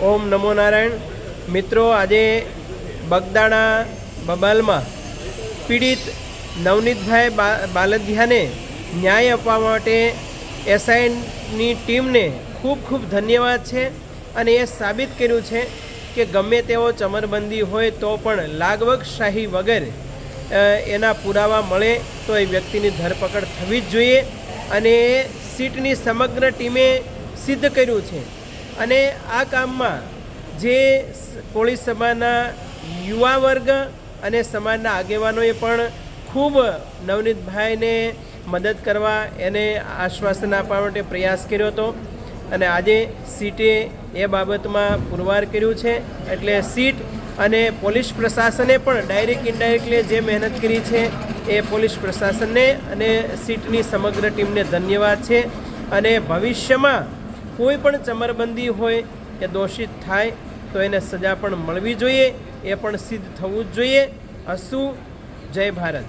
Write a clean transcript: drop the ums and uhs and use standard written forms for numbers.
ઓમ નમો નારાયણ. મિત્રો, આજે બગદાણા બબાલમાં પીડિત નવનીતભાઈ બાલદિયાને ન્યાય આપવા માટે એસઆઈની ટીમને ખૂબ ખૂબ ધન્યવાદ છે. અને એ સાબિત કર્યું છે કે ગમે તેવો ચમરબંધી હોય તો પણ લાગવગશાહી વગર એના પુરાવા મળે તો એ વ્યક્તિની ધરપકડ થવી જ જોઈએ. અને સીટની સમગ્ર ટીમે સિદ્ધ કર્યું છે. અને આ કામમાં જે કોળી સમાજના યુવા વર્ગ અને સમાજના આગેવાનોએ પણ ખૂબ નવનીતભાઈને મદદ કરવા એને આશ્વાસન આપવા માટે પ્રયાસ કર્યો હતો. અને આજે સીટે એ બાબતમાં પુરવાર કર્યું છે. એટલે સીટ અને પોલીસ પ્રશાસને પણ ડાયરેક્ટ ઇનડાયરેક્ટલી જે મહેનત કરી છે એ પોલીસ પ્રશાસનને અને સીટની સમગ્ર ટીમને ધન્યવાદ છે. અને ભવિષ્યમાં કોઈ પણ ચમરબંધી હોય કે દોષિત થાય તો એને સજા પણ મળવી જોઈએ, એ પણ સિદ્ધ થવું જ જોઈએ. અસ્તુ. જય ભારત.